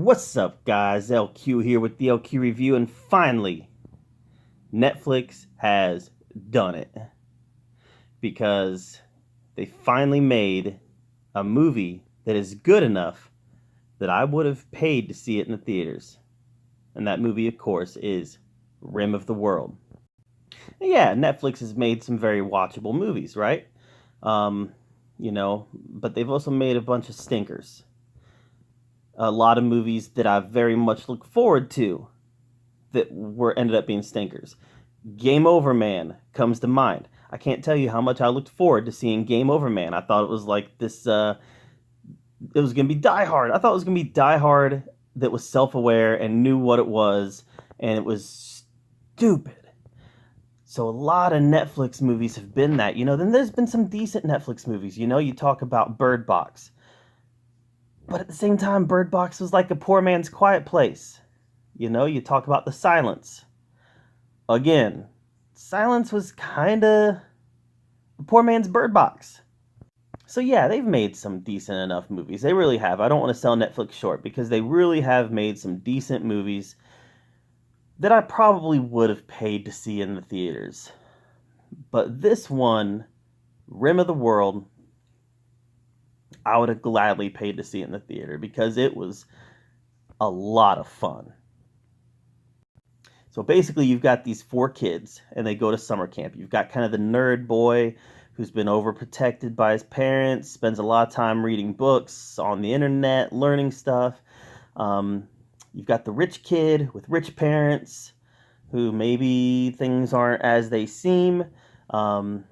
What's up, guys? LQ here with the LQ Review, and finally, Netflix has done it. Because they finally made a movie that is good enough that I would have paid to see it in the theaters. And that movie, of course, is Rim of the World. And yeah, Netflix has made some very watchable movies, right? But they've also made a bunch of stinkers. A lot of movies that I very much look forward to that were ended up being stinkers. Game Over Man comes to mind. I can't tell you how much I looked forward to seeing Game Over Man. I thought it was like this. It was gonna be Die Hard. I thought it was gonna be Die Hard that was self-aware and knew what it was, and it was stupid. So a lot of Netflix movies have been that. Then there's been some decent Netflix movies. You talk about Bird Box. But at the same time, Bird Box was like a poor man's Quiet Place. You talk about The Silence. Again, Silence was kind of a poor man's Bird Box. So yeah, they've made some decent enough movies. They really have. I don't want to sell Netflix short because they really have made some decent movies that I probably would have paid to see in the theaters. But this one, Rim of the World, I would have gladly paid to see it in the theater because it was a lot of fun. So basically, you've got these four kids, and they go to summer camp. You've got kind of the nerd boy who's been overprotected by his parents, spends a lot of time reading books on the internet, learning stuff. You've got the rich kid with rich parents who maybe things aren't as they seem. You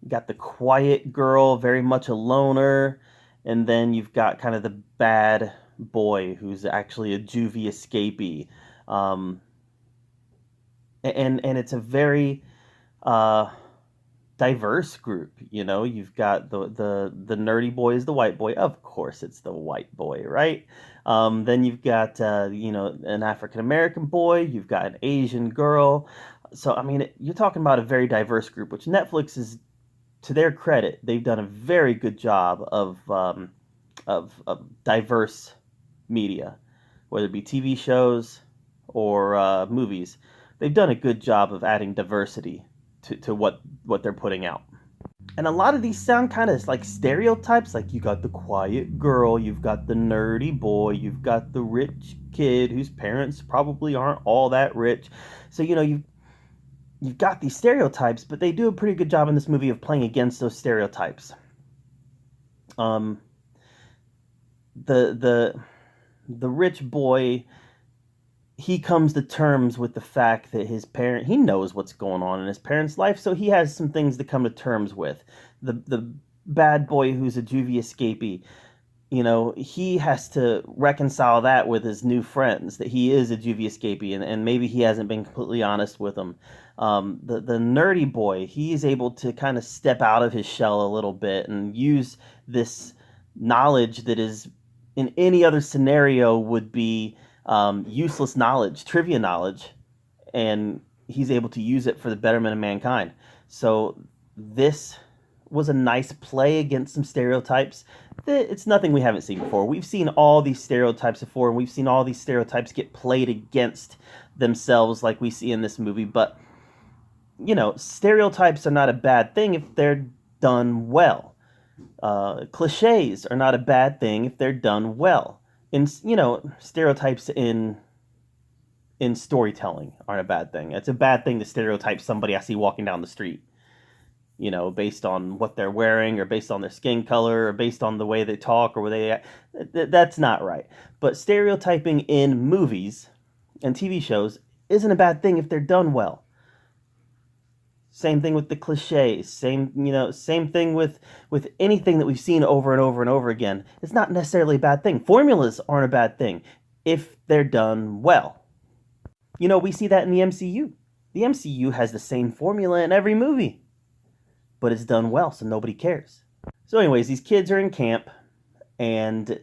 got the quiet girl, very much a loner. And then you've got kind of the bad boy who's actually a juvie escapee. And it's a very diverse group. You've got the nerdy boy is the white boy. Of course, it's the white boy, right? Then you've got an African American boy. You've got an Asian girl. So I mean, you're talking about a very diverse group, which Netflix is, to their credit, they've done a very good job of diverse media, whether it be TV shows or movies. They've done a good job of adding diversity to what they're putting out. And a lot of these sound kind of like stereotypes. Like, you got the quiet girl, you've got the nerdy boy, you've got the rich kid whose parents probably aren't all that rich. So you've got these stereotypes, but they do a pretty good job in this movie of playing against those stereotypes. The rich boy, he comes to terms with the fact that he knows what's going on in his parents' life, so he has some things to come to terms with. The bad boy who's a juvie escapee, he has to reconcile that with his new friends, that he is a juvie escapee, and maybe he hasn't been completely honest with them. The nerdy boy, he is able to kind of step out of his shell a little bit and use this knowledge that is, in any other scenario, would be useless knowledge, trivia knowledge, and he's able to use it for the betterment of mankind. So this was a nice play against some stereotypes. It's nothing we haven't seen before. We've seen all these stereotypes before, and we've seen all these stereotypes get played against themselves like we see in this movie. But, stereotypes are not a bad thing if they're done well. Cliches are not a bad thing if they're done well. Stereotypes in storytelling aren't a bad thing. It's a bad thing to stereotype somebody I see walking down the street, based on what they're wearing, or based on their skin color, or based on the way they talk, or where they act. That's not right. But stereotyping in movies and TV shows isn't a bad thing if they're done well. Same thing with the cliches. Same thing with anything that we've seen over and over and over again. It's not necessarily a bad thing. Formulas aren't a bad thing if they're done well. We see that in the MCU. The MCU has the same formula in every movie, but it's done well, so nobody cares. So anyways, these kids are in camp, and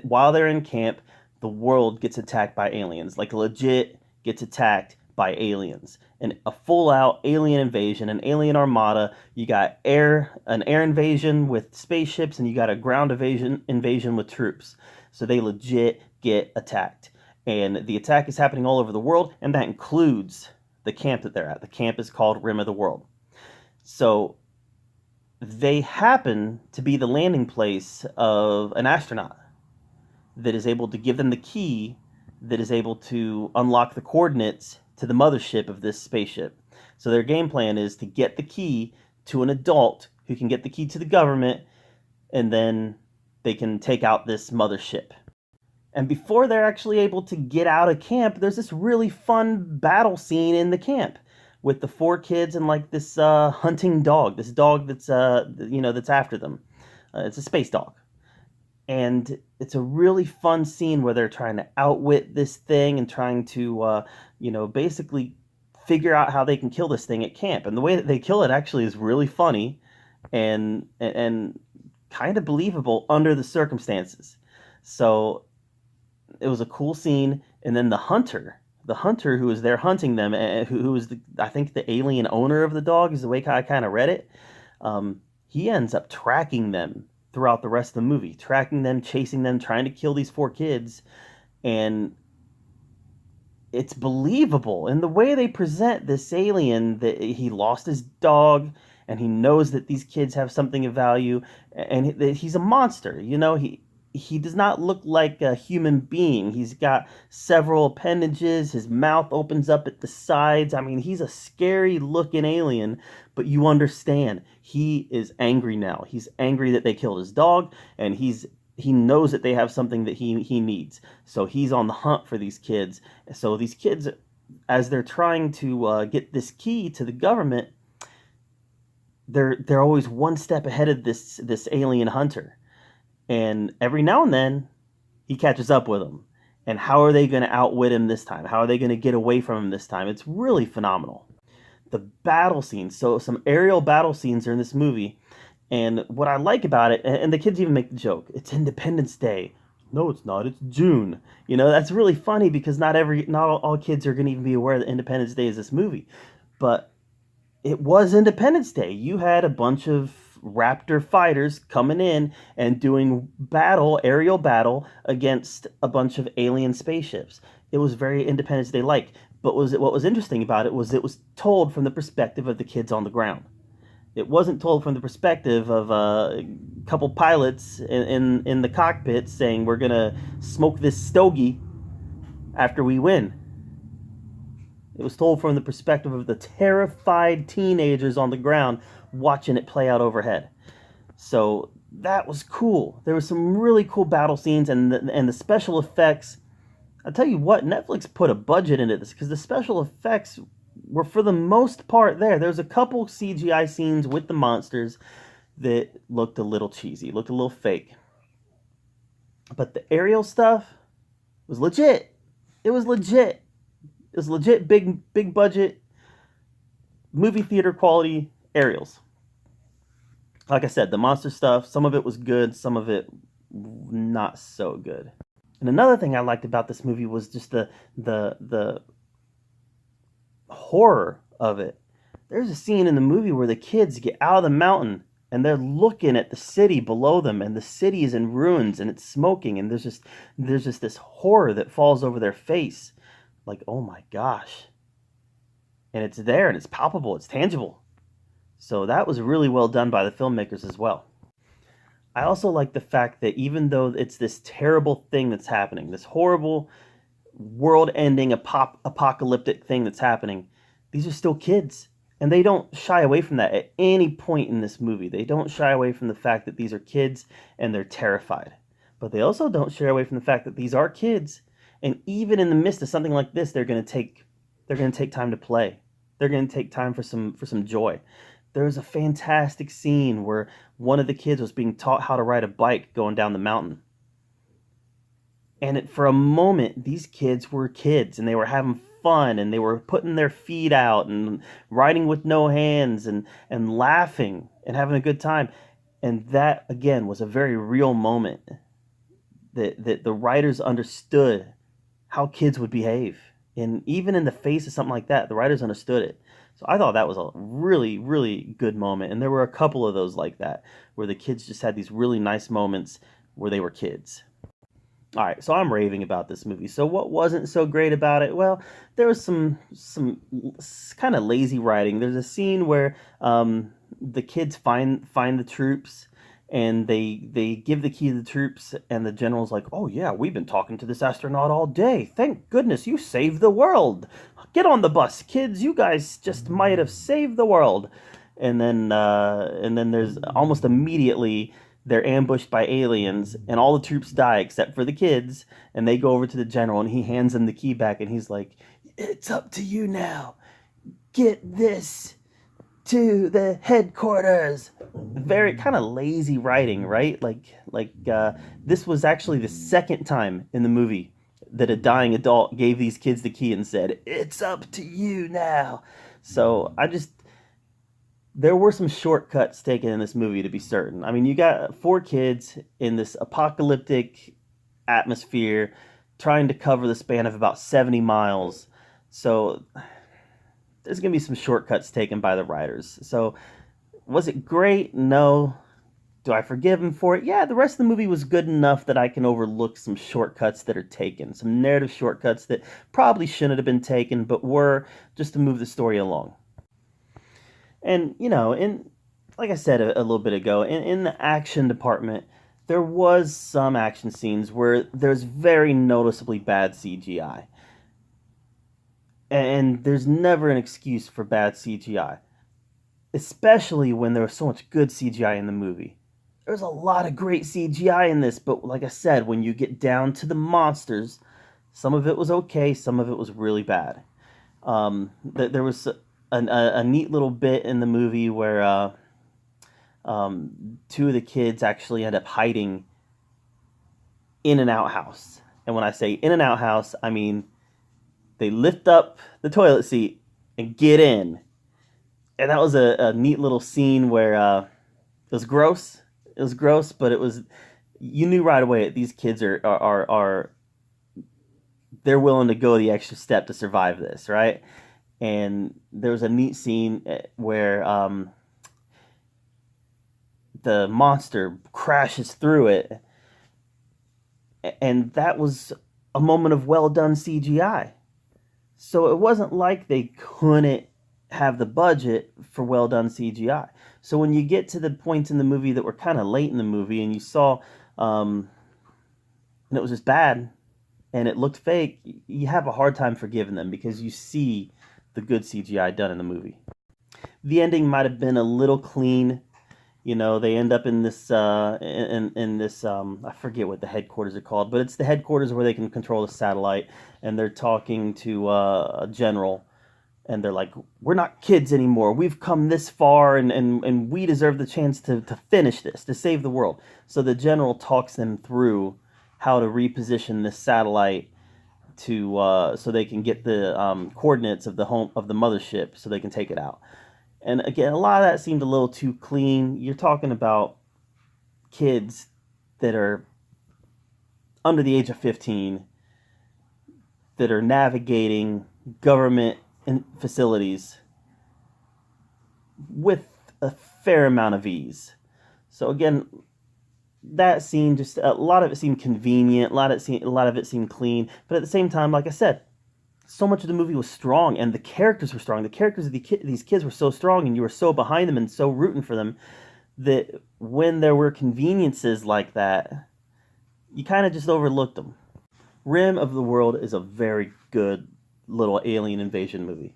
while they're in camp, the world gets attacked by aliens. Like, legit gets attacked by aliens, and a full-out alien invasion, an alien armada. You got an air invasion with spaceships, and you got a ground invasion with troops. So they legit get attacked, and the attack is happening all over the world, and that includes the camp that they're at. The camp is called Rim of the World. So they happen to be the landing place of an astronaut that is able to give them the key that is able to unlock the coordinates to the mothership of this spaceship. So their game plan is to get the key to an adult who can get the key to the government, and then they can take out this mothership. And before they're actually able to get out of camp, there's this really fun battle scene in the camp with the 4 kids and like this hunting dog, this dog that's that's after them. It's a space dog. And it's a really fun scene where they're trying to outwit this thing and trying to, basically figure out how they can kill this thing at camp. And the way that they kill it actually is really funny and kind of believable under the circumstances. So it was a cool scene. And then the hunter who was there hunting them, who was I think the alien owner of the dog, is the way I kind of read it. He ends up tracking them throughout the rest of the movie, tracking them, chasing them, trying to kill these 4 kids. And it's believable in the way they present this alien, that he lost his dog and he knows that these kids have something of value, and he's a monster. He does not look like a human being. He's got several appendages. His mouth opens up at the sides. I mean, he's a scary looking alien, but you understand. He is angry now. He's angry that they killed his dog, and he knows that they have something that he needs. So he's on the hunt for these kids. So these kids, as they're trying to get this key to the government, they're always one step ahead of this alien hunter. And every now and then, he catches up with them. And how are they going to outwit him this time? How are they going to get away from him this time? It's really phenomenal. The battle scenes, so some aerial battle scenes are in this movie. And what I like about it, and the kids even make the joke, it's Independence Day. No, it's not. It's June. That's really funny because not all kids are going to even be aware that Independence Day is this movie. But it was Independence Day. You had a bunch of Raptor fighters coming in and doing aerial battle against a bunch of alien spaceships. It was very Independence Day-like. But what was interesting about it was told from the perspective of the kids on the ground. It wasn't told from the perspective of a couple pilots in the cockpit saying, we're going to smoke this stogie after we win. It was told from the perspective of the terrified teenagers on the ground watching it play out overhead. So that was cool. There were some really cool battle scenes, and the special effects. I'll tell you what, Netflix put a budget into this because the special effects were for the most part there. There's a couple CGI scenes with the monsters that looked a little cheesy, looked a little fake. But the aerial stuff was legit. It was legit. It was legit big budget, movie theater quality aerials. Like I said, the monster stuff, some of it was good, some of it not so good. And another thing I liked about this movie was just the horror of it. There's a scene in the movie where the kids get out of the mountain and they're looking at the city below them, and the city is in ruins and it's smoking, and there's just this horror that falls over their face. Like, oh my gosh. And it's there, and it's palpable, it's tangible. So that was really well done by the filmmakers as well. I also like the fact that even though it's this terrible thing that's happening, this horrible world-ending apocalyptic thing that's happening, these are still kids. And they don't shy away from that at any point in this movie. They don't shy away from the fact that these are kids and they're terrified. But they also don't shy away from the fact that these are kids. And even in the midst of something like this, they're going to take time to play. They're going to take time for some joy. There's a fantastic scene where one of the kids was being taught how to ride a bike going down the mountain. And for a moment, these kids were kids, and they were having fun, and they were putting their feet out and riding with no hands and laughing and having a good time. And that, again, was a very real moment that the writers understood how kids would behave And even in the face of something like that, the writers understood it. So I thought that was a really, really good moment. And there were a couple of those like that, where the kids just had these really nice moments where they were kids. All right, so I'm raving about this movie. So what wasn't so great about it? Well, there was some kind of lazy writing. There's a scene where the kids find the troops, and they give the key to the troops, and the general's like, "Oh yeah, we've been talking to this astronaut all day. Thank goodness you saved the world. Get on the bus, kids. You guys just might have saved the world." And then there's almost immediately they're ambushed by aliens, and all the troops die except for the kids, and they go over to the general, and he hands them the key back, and he's like, "It's up to you now. Get this to the headquarters." Very kind of lazy writing, right? This was actually the second time in the movie that a dying adult gave these kids the key and said, "It's up to you now." So there were some shortcuts taken in this movie, to be certain. I mean, you got four kids in this apocalyptic atmosphere trying to cover the span of about 70 miles. So there's going to be some shortcuts taken by the writers. So was it great? No. Do I forgive him for it? Yeah, the rest of the movie was good enough that I can overlook some shortcuts that are taken, some narrative shortcuts that probably shouldn't have been taken, but were just to move the story along. And in like I said a little bit ago, in the action department, there was some action scenes where there's very noticeably bad CGI, and there's never an excuse for bad CGI, especially when there was so much good CGI in the movie. There's a lot of great CGI in this, but like I said, when you get down to the monsters, some of it was okay, some of it was really bad. There was a neat little bit in the movie where two of the kids actually end up hiding in an outhouse. And when I say in an outhouse, I mean they lift up the toilet seat and get in. And that was a neat little scene where it was gross. It was gross, but you knew right away that these kids are they're willing to go the extra step to survive this, right? And there was a neat scene where the monster crashes through it, and that was a moment of well done CGI. So it wasn't like they couldn't have the budget for well done CGI. So when you get to the points in the movie that were kind of late in the movie, and you saw, and it was just bad, and it looked fake, you have a hard time forgiving them because you see the good CGI done in the movie. The ending might have been a little clean. They end up in this in this I forget what the headquarters are called, but it's the headquarters where they can control the satellite, and they're talking to a general, and they're like, "We're not kids anymore. We've come this far, and we deserve the chance to finish this, to save the world." So the general talks them through how to reposition this satellite to so they can get the coordinates of the mothership, so they can take it out. And again, a lot of that seemed a little too clean. You're talking about kids that are under the age of 15 that are navigating government facilities with a fair amount of ease. So again, that scene, just a lot of it seemed convenient, a lot of it seemed clean, but at the same time, like I said, so much of the movie was strong, and the characters were strong. The characters of these kids were so strong, and you were so behind them and so rooting for them, that when there were conveniences like that, you kind of just overlooked them. Rim of the World is a very good little alien invasion movie.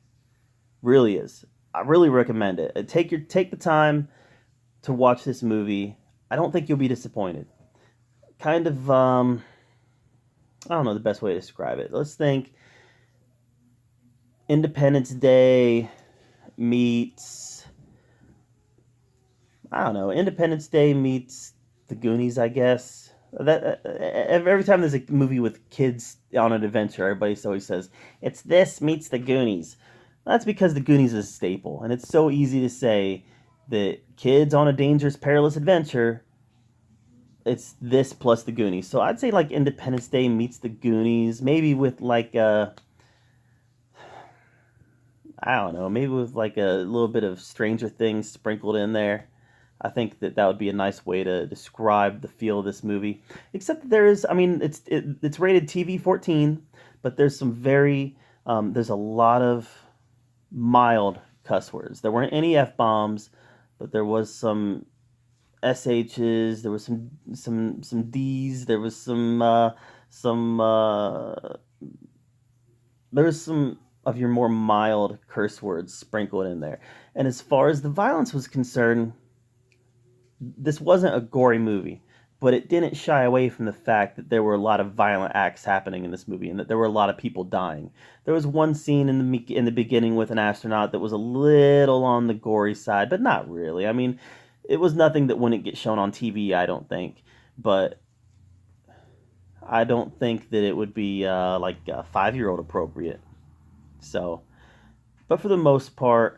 Really is. I really recommend it. Take the time to watch this movie. I don't think you'll be disappointed. Kind of I don't know the best way to describe it. Let's think Independence Day meets, I don't know, Independence Day meets The Goonies, I guess. Every time there's a movie with kids on an adventure, everybody always says, "It's this meets The Goonies." That's because The Goonies is a staple, and it's so easy to say that kids on a dangerous, perilous adventure, it's this plus The Goonies. So I'd say like Independence Day meets The Goonies, maybe with like I don't know, maybe with like a little bit of Stranger Things sprinkled in there. I think that that would be a nice way to describe the feel of this movie. Except that there is, I mean, it's rated TV 14, but there's some there's a lot of mild cuss words. There weren't any f bombs, but there was some sh's. There was some d's. Some there was some of your more mild curse words sprinkled in there. And as far as the violence was concerned, this wasn't a gory movie, but it didn't shy away from the fact that there were a lot of violent acts happening in this movie and that there were a lot of people dying. There was one scene in the beginning with an astronaut that was a little on the gory side, but not really. I mean, it was nothing that wouldn't get shown on TV, I don't think, but I don't think that it would be like 5-year-old appropriate. So, but for the most part,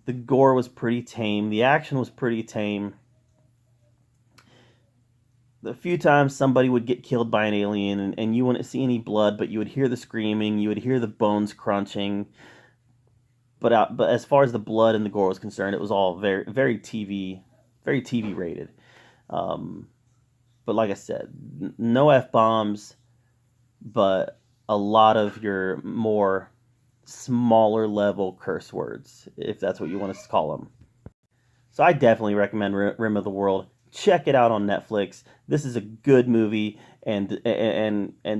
the gore was pretty tame. The action was pretty tame. A few times somebody would get killed by an alien, and you wouldn't see any blood, but you would hear the screaming, you would hear the bones crunching. But as far as the blood and the gore was concerned, it was all very TV rated. Um, but like I said, no f bombs, but a lot of your more smaller level curse words, if that's what you want to call them. So I definitely recommend Rim of the World. Check it out on Netflix. This is a good movie, and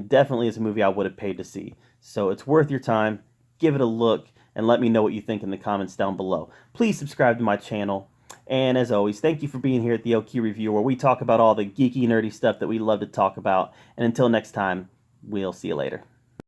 definitely is a movie I would have paid to see. So it's worth your time. Give it a look, and let me know what you think in the comments down below. Please subscribe to my channel. And as always, thank you for being here at the OQ Review, where we talk about all the geeky, nerdy stuff that we love to talk about. And until next time, we'll see you later.